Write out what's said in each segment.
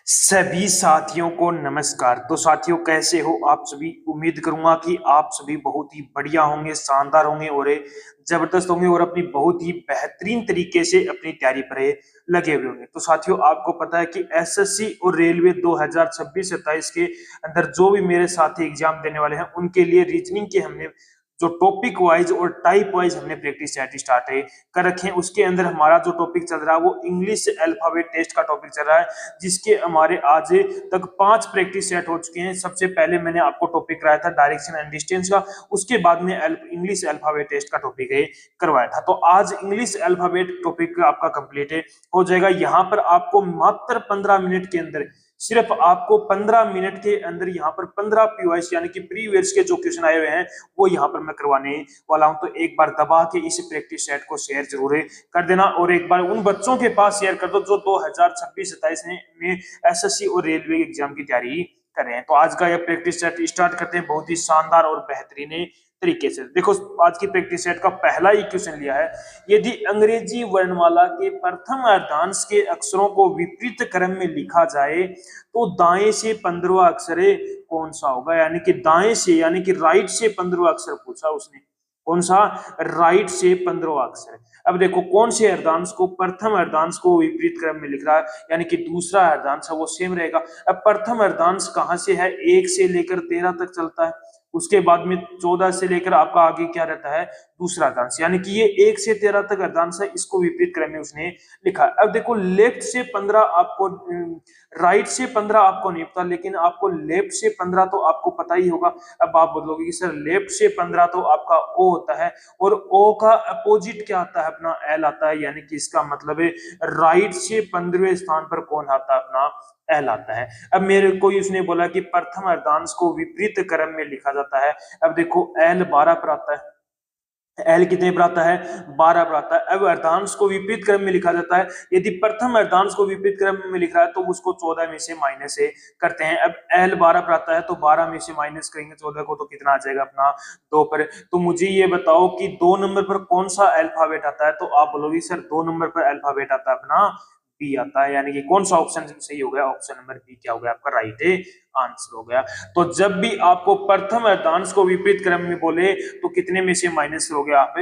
सभी साथियों को नमस्कार। तो साथियों, कैसे हो आप सभी? उम्मीद करूंगा कि आप सभी बहुत ही बढ़िया होंगे, शानदार होंगे और जबरदस्त होंगे और अपनी बहुत ही बेहतरीन तरीके से अपनी तैयारी पर लगे हुए होंगे। तो साथियों, आपको पता है कि एसएससी और रेलवे 2026-27 के अंदर जो भी मेरे साथी एग्जाम देने वाले हैं उनके लिए रीजनिंग के हमने जो टॉपिक वाइज और टाइप वाइज हमने प्रैक्टिस सेट स्टार्ट कर रखे हैं। उसके अंदर हमारा जो टॉपिक चल रहा है वो इंग्लिश अल्फाबेट टेस्ट का टॉपिक चल रहा है, जिसके हमारे आज तक 5 प्रैक्टिस सेट हो चुके हैं। सबसे पहले मैंने आपको टॉपिक कराया था डायरेक्शन एंड डिस्टेंस का, उसके बाद में इंग्लिश अल्फाबेट टेस्ट का टॉपिक करवाया था। तो आज इंग्लिश अल्फाबेट टॉपिक आपका कंप्लीट हो जाएगा। यहाँ पर आपको मात्र 15 मिनट के अंदर, सिर्फ आपको 15 मिनट के अंदर यहाँ पर 15 पीवाईस यानी कि प्रीवियस के जो क्वेश्चन आए हुए हैं वो यहाँ पर मैं करवाने वाला हूं। तो एक बार दबा के इस प्रैक्टिस सेट को शेयर जरूर कर देना और एक बार उन बच्चों के पास शेयर कर दो जो 2026-27 में एसएससी और रेलवे एग्जाम की तैयारी कर रहे हैं। तो आज का यह प्रैक्टिस सेट स्टार्ट करते हैं बहुत ही शानदार और बेहतरीन तरीके से। देखो, आज की प्रैक्टिस सेट का पहला ही क्वेश्चन लिया है। यदि अंग्रेजी वर्णमाला के प्रथम अर्धांश के अक्षरों को विपरीत क्रम में लिखा जाए तो दाएं से 15वां अक्षर कौन सा होगा? यानी कि दाएं से, यानी कि राइट से 15वां अक्षर पूछा उसने। कौन सा? राइट से 15वां अक्षर। अब देखो, कौन से अर्धांश को प्रथम अर्धांश को विपरीत क्रम में लिख रहा है, यानी कि दूसरा अर्धांश है वो सेम रहेगा। अब प्रथम अर्धांश कहां से है? 1 से लेकर 13 तक चलता है। उसके बाद में 14 से लेकर आपका आगे क्या रहता है? दूसरा अर्धांश, यानी कि ये 1 से 13 तक अर्धांश है, इसको विपरीत क्रम में उसने लिखा। अब देखो, लेफ्ट से 15 आपको, राइट से 15 आपको नहीं पता, लेकिन आपको लेफ्ट से 15 तो आपको पता ही होगा। अब आप बोलोगे कि सर लेफ्ट से 15 तो आपका ओ होता है और ओ का अपोजिट क्या आता है? अपना एल आता है, यानी कि इसका मतलब है राइट से 15वें स्थान पर कौन आता है? अपना एल आता है। अब मेरे को उसने बोला कि प्रथम अर्धांश को विपरीत क्रम में लिखा जाता है। अब देखो, एल 12 पर आता है, एल कितने पर आता है? 12 पर आता है। अब अर्धांश को विपरीत क्रम में लिखा जाता है। यदि प्रथम अर्धांश को विपरीत क्रम में लिख रहा है तो उसको 14 में से माइनस करते हैं। अब एल 12 पर आता है तो 12 में से माइनस करेंगे 14 को, तो कितना आ जाएगा? अपना 2 पर। तो मुझे ये बताओ कि 2 नंबर पर कौन सा अल्फाबेट आता है? तो आप बोलोगे सर 2 नंबर पर अल्फाबेट आता है अपना बी आता है, यानी कि कौन सा ऑप्शन सही हो गया? ऑप्शन नंबर बी क्या हो गया? आपका राइट आंसर हो गया। तो जब भी आपको प्रथम अर्धांश को विपरीत क्रम में बोले तो कितने में से माइनस करोगे? आप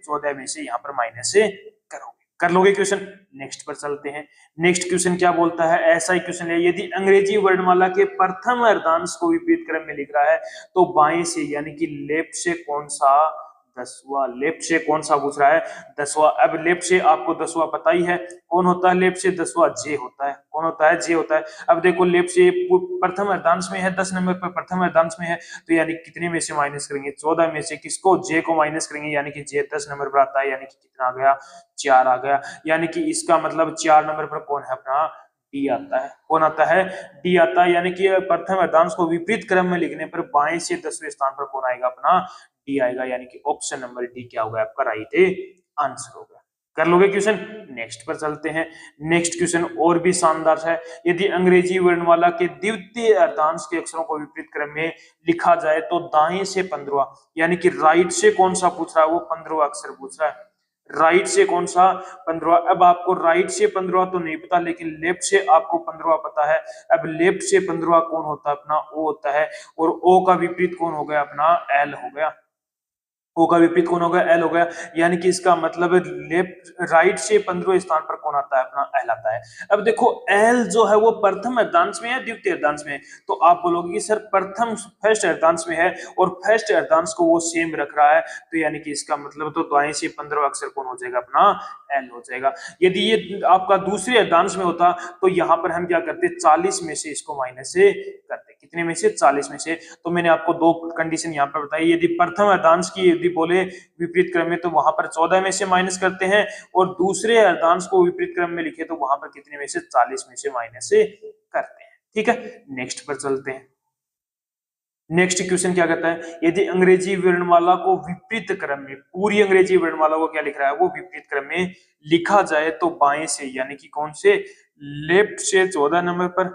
14 में से यहाँ पर माइनस करोगे। कर लोगे क्वेश्चन? नेक्स्ट पर चलते हैं। नेक्स्ट क्वेश्चन क्या बोलता है? ऐसा ही क्वेश्चन है। यदि अंग्रेजी वर्णमाला के प्रथम अर्धांश को विपरीत क्रम में लिख रहा है तो बाएं से, यानी कि लेफ्ट से कौन सा? 10वां। लेफ्ट से कौन सा पूछ रहा है? 10वां। अब लेफ्ट से आपको 10वां पता ही है, कौन होता है लेफ्ट से? 10वां जे होता है। कौन होता है? जे होता है। अब देखो, लेफ्ट से प्रथम अर्धांश में है, 10 नंबर पर प्रथम अर्धांश में है, तो यानी कितने में से माइनस करेंगे? 14 में से किसको? जे को माइनस करेंगे, यानी कि जे 10 नंबर पर आता है, यानी कि कितना आ गया? 4 आ गया। यानी कि इसका मतलब 4 नंबर पर कौन है? अपना डी आता है। कौन आता है? डी आता है। यानी कि प्रथम अर्धांश को विपरीत क्रम में लिखने पर बाएं से 10वें स्थान पर कौन आएगा? अपना डी आएगा, यानी कि ऑप्शन नंबर डी क्या होगा? आपका राइट आंसर होगा। कर लोगे क्वेश्चन? नेक्स्ट पर चलते हैं। नेक्स्ट क्वेश्चन और भी शानदार है। यदि अंग्रेजी वर्णमाला के द्वितीय अर्धांश के अक्षरों को विपरीत क्रम में लिखा जाए तो दाएं से 15वां, यानी कि राइट से कौन सा पूछ रहा है? वो 15वां अक्षर पूछ रहा है। राइट से कौन सा? 15वां। अब आपको राइट से 15वां तो नहीं पता, लेकिन लेफ्ट से आपको 15वां पता है। अब लेफ्ट से 15वां कौन होता है? अपना ओ होता है। और ओ का विपरीत कौन हो गया? अपना एल हो गया। ओ का विपरीत कौन हो गया? एल हो गया। यानी कि इसका मतलब लेफ्ट, राइट से 15वें स्थान पर कौन आता है? अपना एल आता है। अब देखो, एल जो है वो प्रथम अर्धांश में है, द्वितीय अर्धांश में है? तो आप बोलोगे कि सर प्रथम, फर्स्ट अर्धांश में है और फर्स्ट अर्धांश को वो सेम रख रहा है, तो यानी कि इसका मतलब तो दाएं से 15वां अक्षर कौन हो जाएगा? अपना एल हो जाएगा। यदि ये आपका दूसरे अर्धांश में होता तो यहाँ पर हम क्या करते? 40 में से इसको माइनस से करते। कितने में से? 40 में से। तो मैंने आपको 2 कंडीशन यहाँ पर बताई। यदि प्रथम अर्धांश की यदि बोले विपरीत क्रम में तो वहां पर 14 में से माइनस करते हैं, और दूसरे अर्धांश को विपरीत क्रम में लिखे तो वहां पर कितने में से? 40 में से माइनस से करते हैं। ठीक है, नेक्स्ट पर चलते हैं। नेक्स्ट क्वेश्चन क्या कहता है? यदि अंग्रेजी वर्णमाला को विपरीत क्रम में, पूरी अंग्रेजी वर्णमाला को क्या लिख रहा है? वो विपरीत क्रम में लिखा जाए तो बाएं से, यानी कि कौन से? लेफ्ट से 14 नंबर पर,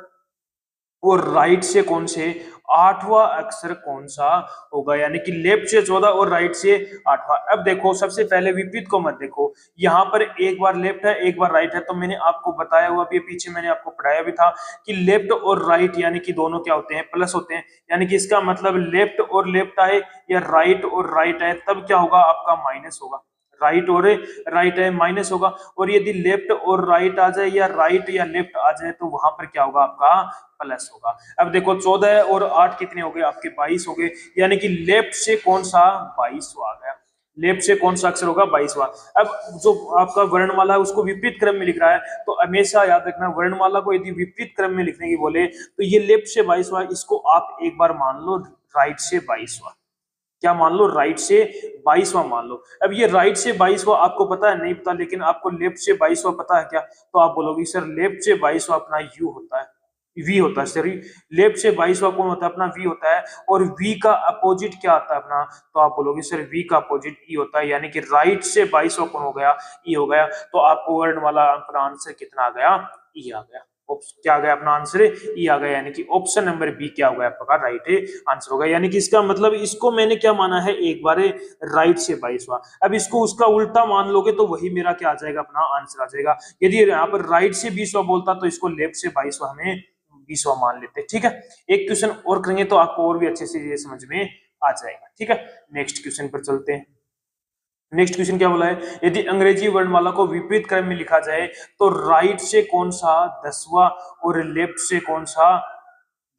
और राइट से कौन से आठवां अक्षर कौन सा होगा, यानी कि लेफ्ट से 14 और राइट से आठवां। अब देखो सबसे पहले विपरीत को मत देखो, यहाँ पर एक बार लेफ्ट है एक बार राइट है, तो मैंने आपको बताया हुआ भी पीछे मैंने आपको पढ़ाया भी था कि लेफ्ट और राइट यानी कि दोनों क्या होते हैं, प्लस होते हैं, यानी कि इसका मतलब लेफ्ट और लेफ्ट आए या राइट और राइट आए तब क्या होगा आपका माइनस होगा, राइट और राइट है माइनस होगा। और यदि लेफ्ट और राइट आ जाए या राइट या लेफ्ट आ जाए तो वहां पर क्या होगा आपका प्लस होगा। अब देखो 14 और 8 कितने हो गए आपके 22 हो गए, यानी कि लेफ्ट से कौन सा 22वां आ गया, लेफ्ट से कौन सा अक्षर होगा 22वां। अब जो आपका वर्णमाला है उसको विपरीत क्रम में लिख रहा है, तो हमेशा याद रखना वर्णमाला को यदि विपरीत क्रम में लिखने की बोले तो ये लेफ्ट से 22वां, इसको आप एक बार मान लो राइट से 22वां, क्या मान लो राइट से 22वां मान लो। अब ये राइट से 22वां आपको पता है नहीं पता, लेकिन आपको लेफ्ट से 22वां पता है क्या, तो आप बोलोगे सर लेफ्ट से 22वां अपना यू होता है, वी होता है, सॉरी लेफ्ट से 22वां कौन होता है अपना वी होता है, और वी का अपोजिट क्या आता है अपना, तो आप बोलोगे सर वी का अपोजिट ई होता है, यानी कि राइट से 22वां कौन हो गया ई हो गया। तो आपको वर्ड वाला अपना आंसर कितना आ गया ई आ गया, क्या आ गया अपना आंसर ई आ गया, यानी कि ऑप्शन नंबर बी क्या होगा आपका राइट आंसर होगा। यानी कि इसका मतलब इसको मैंने क्या माना है एक बार राइट से 22वां, अब इसको उसका उल्टा मान लोगे तो वही मेरा क्या आ जाएगा अपना आंसर आ जाएगा। यदि यहाँ पर राइट से 20वां बोलता तो इसको लेफ्ट से 22वां हमें 20वां मान लेते, ठीक है। एक क्वेश्चन और करेंगे तो आपको और भी अच्छे से ये समझ में आ जाएगा, ठीक है। नेक्स्ट क्वेश्चन पर चलते हैं। नेक्स्ट क्वेश्चन क्या बोला है, यदि अंग्रेजी वर्णमाला को विपरीत क्रम में लिखा जाए तो राइट से कौन सा 10वां और लेफ्ट से कौन सा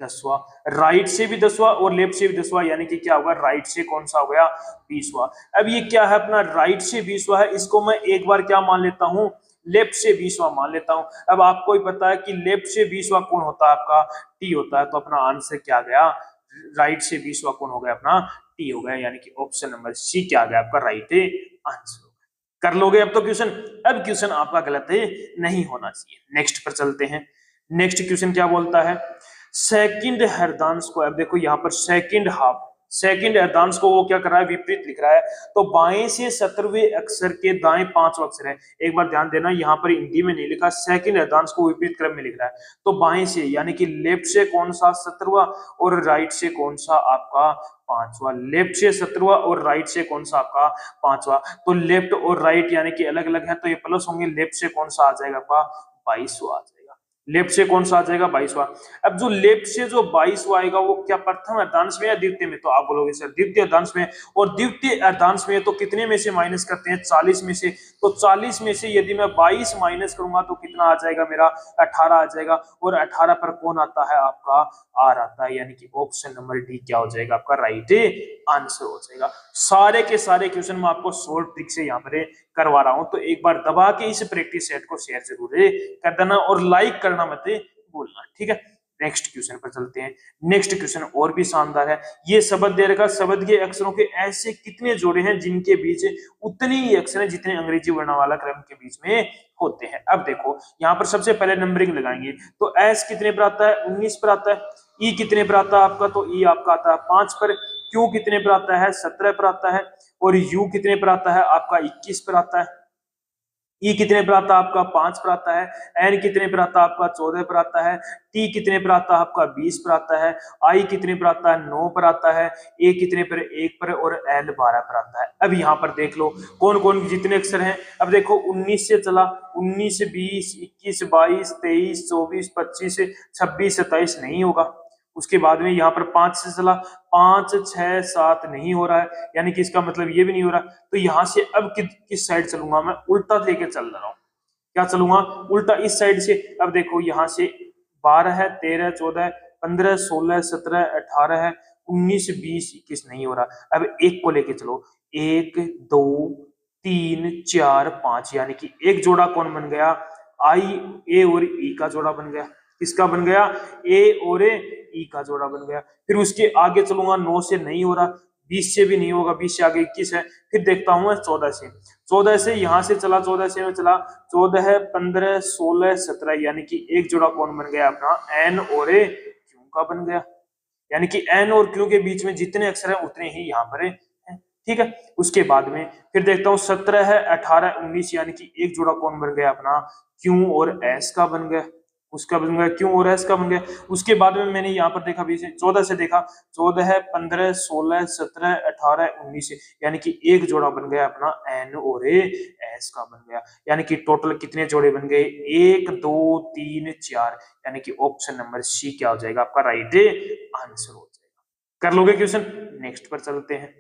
10वां, राइट से भी 10वां और लेफ्ट से भी 10वां, यानी कि क्या होगा राइट से कौन सा हो गया 20वां। अब ये क्या है अपना राइट से 20वां है, इसको मैं एक बार क्या मान लेता हूं लेफ्ट से 20वां मान लेता हूं। अब आपको ही पता है कि लेफ्ट से 20वां कौन होता है आपका टी होता है, तो अपना आंसर क्या गया राइट से 20वां कौन हो गया अपना टी हो गया, यानी कि ऑप्शन नंबर सी क्या आ गया आपका राइट आंसर। कर लोगे अब तो क्वेश्चन, अब क्वेश्चन आपका गलत है नहीं होना चाहिए। नेक्स्ट पर चलते हैं। नेक्स्ट क्वेश्चन क्या बोलता है, सेकंड हरदांश को, अब देखो यहाँ पर सेकंड हाफ, सेकंड अर्धांश को वो क्या कर रहा है विपरीत लिख रहा है, तो बाएं से 17वें अक्षर के दाएं 5वां अक्षर है। एक बार ध्यान देना यहाँ पर हिंदी में नहीं लिखा, सेकंड अर्धांश को विपरीत क्रम में लिख रहा है, तो बाएं से यानी कि लेफ्ट से कौन सा 17वां और राइट से कौन सा आपका 5वां, लेफ्ट से 17वां और राइट से कौन सा आपका 5वां। तो लेफ्ट और राइट यानी कि अलग अलग है तो ये प्लस होंगे, लेफ्ट से कौन सा आ जाएगा आपका 22वां आ जाएगा, लेफ्ट से कौन सा आ जाएगा 22वां। अब जो लेफ्ट से जो 22वां आएगा वो क्या प्रथम अर्धांश में या द्वितीय में, तो आप बोलोगे सर द्वितीय अर्धांश में, और द्वितीय अर्धांश में तो कितने में से माइनस करते हैं 40 में से, तो 40 में से यदि मैं 22 माइनस करूंगा तो कितना आ जाएगा मेरा 18 आ जाएगा, और 18 पर कौन आता है आपका आर आता है, यानी कि ऑप्शन नंबर डी क्या हो जाएगा आपका राइट आंसर हो जाएगा। सारे के सारे क्वेश्चन मैं आपको शॉर्ट ट्रिक से यहाँ पर करवा रहा हूं, तो एक बार दबा के इस प्रैक्टिस सेट को शेयर जरूर कर देना और लाइक करना मत भूलना, ठीक है। नेक्स्ट क्वेश्चन पर चलते हैं। नेक्स्ट क्वेश्चन और भी शानदार है, ये शब्द दे रखा, शब्द के अक्षरों के ऐसे कितने जोड़े हैं जिनके बीच उतने ही अक्षर हैं जितने अंग्रेजी वर्णमाला क्रम के बीच में होते हैं। अब देखो यहाँ पर सबसे पहले नंबरिंग लगाएंगे, तो एस कितने पर आता है 19 पर आता है, ई कितने पर आता है आपका, तो ई आपका आता है 5 पर, क्यू कितने पर आता है 17 पर आता है, और यू कितने पर आता है आपका 21 पर आता है, ई कितने पर आता है आपका 5 पर आता है, एन कितने पर आता है आपका 14 पर आता है, टी कितने पर आता है आपका 20 पर आता है, आई कितने पर आता है 9 पर आता है, ए कितने पर 1 पर, और एल 12 पर आता है। अब यहाँ पर देख लो कौन कौन जितने अक्षर हैं। अब देखो 19 से चला, 19 20 21 22 23 24 25 26 27 नहीं होगा, उसके बाद में यहाँ पर 5 से चला, 5 6 7 नहीं हो रहा है, यानी कि इसका मतलब ये भी नहीं हो रहा, तो यहाँ से अब किस साइड चलूंगा मैं, उल्टा लेके चल रहा हूँ, क्या चलूंगा उल्टा इस साइड से। अब देखो यहाँ से 12 है 13 14 15 16 17 18 है, 19 20 21 नहीं हो रहा, अब एक को लेके चलो, 1 2 3 4 5, यानी कि एक जोड़ा कौन बन गया आई ए और ई का जोड़ा बन गया, किसका बन गया ए और ई का जोड़ा बन गया। फिर उसके आगे चलूंगा 9 से नहीं हो रहा, 20 से भी नहीं होगा, 20 से आगे 21 है, फिर देखता हूं 14 से, 14 से यहां से चला, 14 से मैं चला, 14 15 16 17, यानी कि एक जोड़ा कौन बन गया अपना एन और क्यू का बन गया, यानी कि एन और क्यू के बीच में जितने अक्षर हैं उतने ही यहाँ पर है, ठीक है। उसके बाद में फिर देखता हूँ 17 है 18 19, यानी कि एक जोड़ा कौन बन गया अपना क्यू और एस का बन गया, उसका बन गया, क्यों हो रहा है इसका बन गया। उसके बाद में मैंने यहाँ पर देखा 14 से देखा, 14 है, 15, 16, 17, 18, 19, यानी कि एक जोड़ा बन गया अपना एन और एस का बन गया। यानी कि टोटल कितने जोड़े बन गए, 1 2 3 4, यानी कि ऑप्शन नंबर सी क्या हो जाएगा आपका राइट आंसर हो जाएगा। कर लोगे क्वेश्चन, नेक्स्ट पर चलते हैं।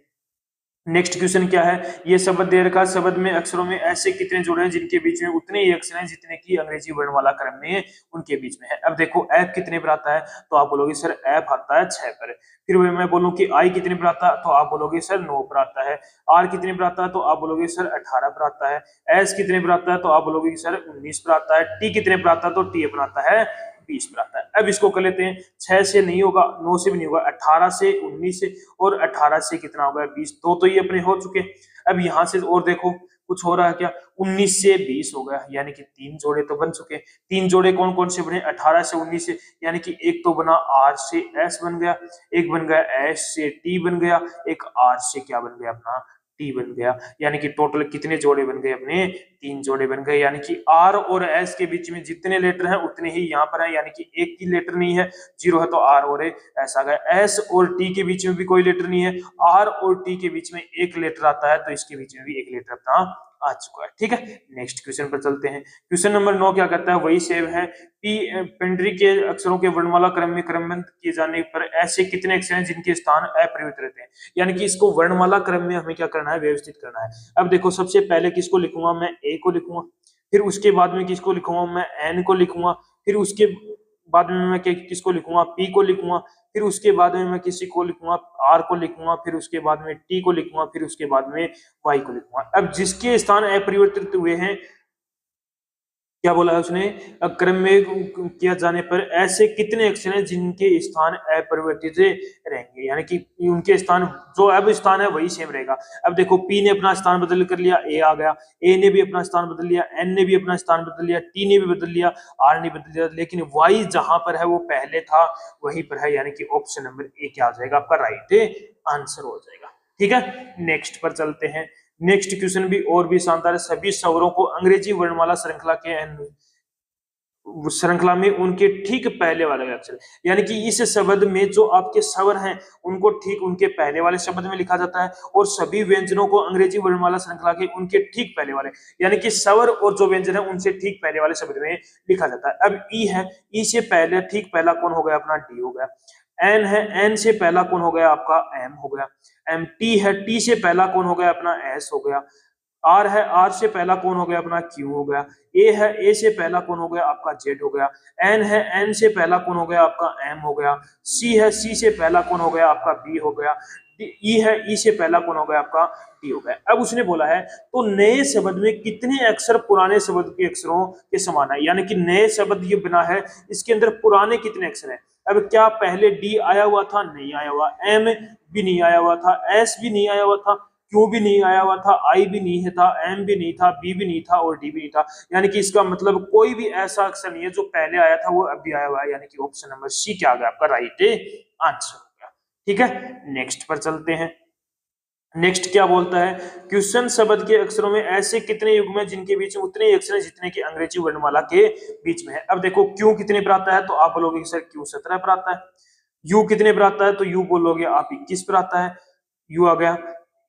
नेक्स्ट क्वेश्चन क्या है, ये शब्द दे रखा, शब्द में अक्षरों में ऐसे कितने जोड़े हैं जिनके बीच में उतने ही अक्षर हैं जितने की अंग्रेजी वर्णमाला क्रम में उनके बीच में है। अब देखो ऐप कितने पर आता है, तो आप बोलोगे सर ऐप आता है 6 पर। फिर मैं बोलूं कि आई कितने पर आता है, तो आप बोलोगे सर 9 पर आता है। आर कितने पर आता है, तो आप बोलोगे सर 18 पर आता है। एस कितने पर आता है, तो आप बोलोगे सर 19 पर आता है। टी कितने पर आता है, तो टी पर आता है 20 पर आता है। अब इसको कर लेते हैं, 6 से नहीं होगा, 9 से भी नहीं होगा, 18 से, 19 से और 18 से कितना होगा 20, तो ये अपने हो चुके। अब यहां से और देखो कुछ हो रहा है क्या, 19 से 20 हो गया, यानी कि 3 जोड़े तो बन चुके। 3 जोड़े कौन कौन से बने, 18 से 19 से, यानी कि एक तो बना आर से एस बन गया, एक बन गया एस से टी बन गया, एक आर से क्या बन गया अपना टी बन गया। यानी कि टोटल कितने जोड़े बन गए अपने, 3 जोड़े बन गए। यानी कि आर और एस के बीच में जितने लेटर हैं उतने ही यहाँ पर है, यानी कि एक की लेटर नहीं है, 0 है तो आर और एस आ गया। एस और टी के बीच में भी कोई लेटर नहीं है, आर और टी के बीच में एक लेटर आता है, तो इसके बीच में भी एक लेटर अपना आ चुका है। ठीक है, नेक्स्ट क्वेश्चन पर चलते हैं। क्वेश्चन नंबर 9 क्या करता है, वही सेव है। पेंड्री के अक्षरों के वर्णमाला क्रम में क्रमबद्ध किए जाने पर ऐसे कितने अक्षर हैं जिनके स्थान अपरिवर्तित रहते हैं। यानी कि इसको वर्णमाला क्रम में हमें क्या करना है, व्यवस्थित करना है। अब देखो सबसे पहले किसको लिखूंगा, मैं ए को लिखूंगा, फिर उसके बाद में किसको लिखूंगा, मैं एन को लिखूंगा, फिर उसके बाद में मैं किसको लिखूंगा, पी को लिखूंगा, फिर उसके बाद में मैं किसी को लिखूंगा, आर को लिखूंगा, फिर उसके बाद में टी को लिखूंगा, फिर उसके बाद में वाई को लिखूंगा। अब जिसके स्थान अपरिवर्तित हुए हैं, क्या बोला है उसने, क्रम में किया जाने पर ऐसे कितने अक्षर हैं जिनके स्थान अपरिवर्तित रहेंगे। यानी कि उनके स्थान, जो अब स्थान है वही सेम रहेगा। अब देखो पी ने अपना स्थान बदल कर लिया, ए आ गया, ए ने भी अपना स्थान बदल लिया, एन ने भी अपना स्थान बदल लिया, टी ने भी बदल लिया, आर ने बदल लिया, लेकिन वाई जहां पर है वो पहले था वहीं पर है। यानी कि ऑप्शन नंबर ए क्या आ जाएगा आपका राइट आंसर हो जाएगा। ठीक है, नेक्स्ट पर चलते हैं। नेक्स्ट क्वेश्चन भी और भी शानदार है। सभी स्वरों को अंग्रेजी वर्णमाला श्रृंखला में उनके ठीक पहले वाले अक्षर, यानी कि इस शब्द में जो आपके स्वर हैं उनको ठीक उनके पहले वाले शब्द में लिखा जाता है, और सभी व्यंजनों को अंग्रेजी वर्णमाला श्रृंखला के उनके ठीक पहले वाले, यानी कि स्वर और जो व्यंजन है उनसे ठीक पहले वाले शब्द में लिखा जाता है। अब ई है, ई से पहले ठीक पहला कौन हो गया अपना, डी हो गया। एन है, एन से पहला कौन हो गया आपका, एम हो गया। एम टी है, टी से पहला कौन हो गया अपना, एस हो गया। आर है, आर से पहला कौन हो गया अपना, क्यू हो गया। ए है, ए से पहला कौन हो गया आपका, जेड हो गया। एन है, एन से पहला कौन हो गया आपका, एम हो गया। सी है, सी से पहला कौन हो गया आपका, बी हो गया। ई है, ई से पहला कौन हो गया आपका, डी हो गया। अब उसने बोला है तो नए शब्द में कितने अक्षर पुराने शब्द के अक्षरों के समान है, यानी कि नए शब्द ये बना है, इसके अंदर पुराने कितने अक्षर हैं। अब क्या पहले डी आया हुआ था, नहीं आया हुआ, एम भी नहीं आया हुआ था, एस भी नहीं आया हुआ था, क्यू भी नहीं आया हुआ था, आई भी नहीं था, एम भी नहीं था, बी भी नहीं था और डी भी नहीं था। यानी कि इसका मतलब कोई भी ऐसा अक्षर नहीं है जो पहले आया था वो अब भी आया हुआ है, यानी कि ऑप्शन नंबर सी क्या आ गया आपका राइट आंसर हो गया। ठीक है, नेक्स्ट पर चलते हैं। नेक्स्ट क्या बोलता है, क्वेश्चन शब्द के अक्षरों में ऐसे कितने युग्म हैं जिनके बीच में उतने ही अक्षर हैं जितने की अंग्रेजी वर्णमाला के बीच में है। अब देखो क्यू कितने पर आता है, तो आप बोलोगे सर क्यू 17 पर आता है। यू कितने पर आता है, तो यू बोलोगे आप 21 पर आता है, यू आ गया।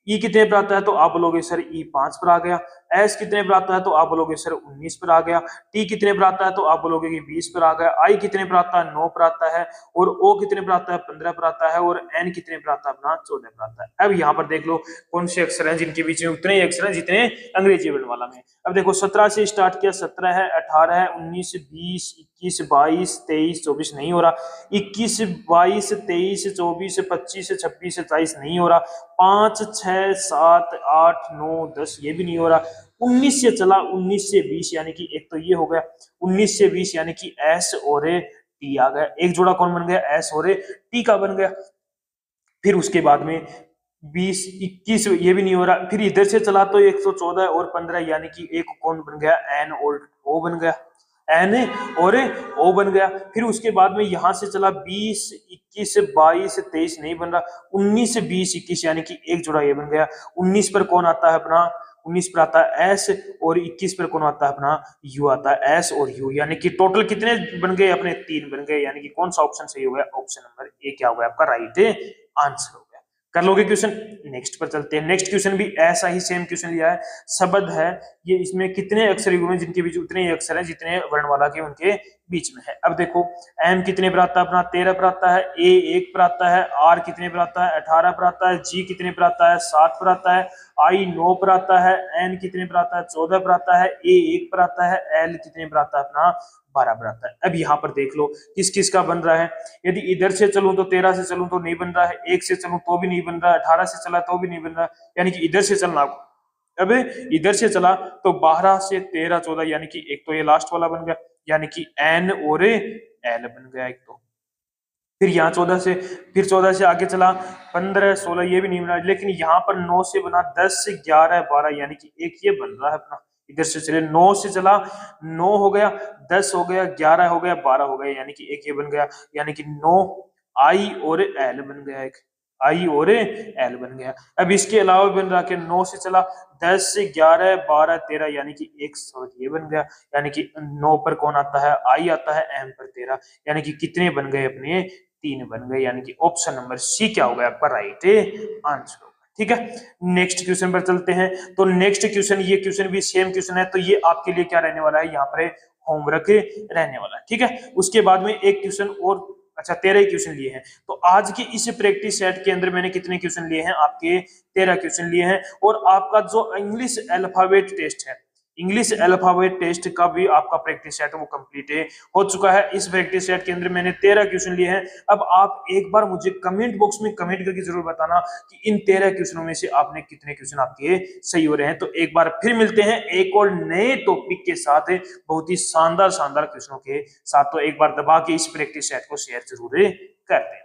ई कितने पर आता है, तो आप बोलोगे सर ई 5 पर आ गया। एस कितने पर आता है, तो आप बोलोगे सर 19 पर आ गया। टी कितने पर आता है, तो आप बोलोगे कि 20 पर आ गया। आई कितने पर आता है, 9 पर आता है। और ओ कितने पर आता है, 15 पर आता है। और एन कितने पर आता है अपना, 14 पर आता है। अब यहाँ पर देख लो कौन से अक्षर हैं जिनके बीच में उतने ही अक्षर हैं जितने अंग्रेजी वर्णमाला में। अब देखो 17 से स्टार्ट किया, 17 है, 18 है, 19, 20, 21, 22, 23, 24 नहीं हो रहा। 21, 22, 23, 24, 25, 26, 27 नहीं हो रहा। 5, 6, 7, 8, 9, 10 ये भी नहीं हो रहा। 19 से चला, 19 से 20 यानी कि एक तो ये हो गया। 19 से 20 यानी कि एस और टी आ गया। एक जोड़ा कौन बन गया, एस और टी का बन गया। फिर उसके बाद में 20, 21 ये भी नहीं हो रहा। फिर इधर से चला तो 114 और 15 यानी कि एक कौन बन गया, एन और ओ बन गया, एन और ओ बन गया। फिर उसके बाद में यहां से चला 20, 21, 22, 23 नहीं बन रहा। 19, 20, 21 यानी कि एक जोड़ा ये बन गया। 19 पर कौन आता है अपना, 19 पर आता है एस और 21 पर कौन आता है अपना यू आता है, एस और यू, यानी कि टोटल कितने बन गए अपने 3 बन गए, यानी कि कौन सा ऑप्शन सही हो गया, ऑप्शन नंबर ए क्या हो गया आपका राइट आंसर हो गया। कर लोगे क्वेश्चन, नेक्स्ट पर चलते हैं। नेक्स्ट क्वेश्चन भी ऐसा ही सेम क्वेश्चन लिया है, शब्द है ये, इसमें कितने अक्षर युग्म हैं जिनके बीच उतने ही अक्षर हैं जितने वर्णमाला के उनके बीच में है। अब देखो एम कितने पर आता है अपना 13 पर आता है, ए 1 पर आता है, आर कितने पर आता है 18 पर आता है, जी कितने पर आता है 7 पर आता है, आई 9 पर आता है, एन कितने पर आता है 14 पर आता है, ए 1 पर आता है, एल कितने पर आता है अपना 12 पर आता है। अब यहाँ पर देख लो किस किस का बन रहा है, यदि इधर से चलूं तो 13 से चलूं तो नहीं बन रहा है, 1 से चलूं तो भी नहीं बन रहा है, 18 से चला तो भी नहीं बन रहा, यानी कि इधर से चलना। अब इधर से चला तो 12 से 13 14, यानी कि एक तो ये लास्ट वाला बन गया, यानी कि एन और एल बन गया एक तो। फिर यहाँ 14 से, फिर 14 से आगे चला 15 16, ये भी नहीं बना, लेकिन यहाँ पर 9 से बना 10 से 11 12, यानी कि एक ये बन रहा है अपना। इधर से चले 9 से चला, 9 हो गया, 10 हो गया, 11 हो गया, 12 हो गया, यानी कि एक ये बन गया, यानी कि 9 आई और एल बन गया, एक आई और एल बन गया। अब इसके अलावा बन रहा कि 9 से चला 10 से 11 12 13, यानी कि एक ये बन गया, यानी कि 9 पर कौन आता है आई आता है, एम पर 13, यानी कि कितने बन गए अपने 3 बन गए, यानी कि ऑप्शन नंबर सी क्या होगा आपका राइट आंसर होगा। ठीक है, नेक्स्ट क्वेश्चन पर चलते हैं। तो नेक्स्ट क्वेश्चन, ये क्वेश्चन भी सेम क्वेश्चन है, तो ये आपके लिए क्या रहने वाला है, यहाँ पर होमवर्क रहने वाला है। ठीक है, उसके बाद में एक क्वेश्चन और, अच्छा 13 क्वेश्चन लिए हैं। तो आज के इस प्रैक्टिस सेट के अंदर मैंने कितने क्वेश्चन लिए हैं, आपके 13 क्वेश्चन लिए हैं। और आपका जो इंग्लिश अल्फाबेट टेस्ट है, इंग्लिश अल्फाबेट टेस्ट का भी आपका प्रैक्टिस सेट वो कंप्लीट हो चुका है। इस प्रैक्टिस सेट के अंदर मैंने 13 क्वेश्चन लिए हैं। अब आप एक बार मुझे कमेंट बॉक्स में कमेंट करके जरूर बताना कि इन 13 क्वेश्चनों में से आपने कितने क्वेश्चन आपके सही हो रहे हैं। तो एक बार फिर मिलते हैं एक और नए टॉपिक के साथ, बहुत ही शानदार शानदार क्वेश्चनों के साथ। तो एक बार दबा के इस प्रैक्टिस सेट को शेयर जरूर कर दें।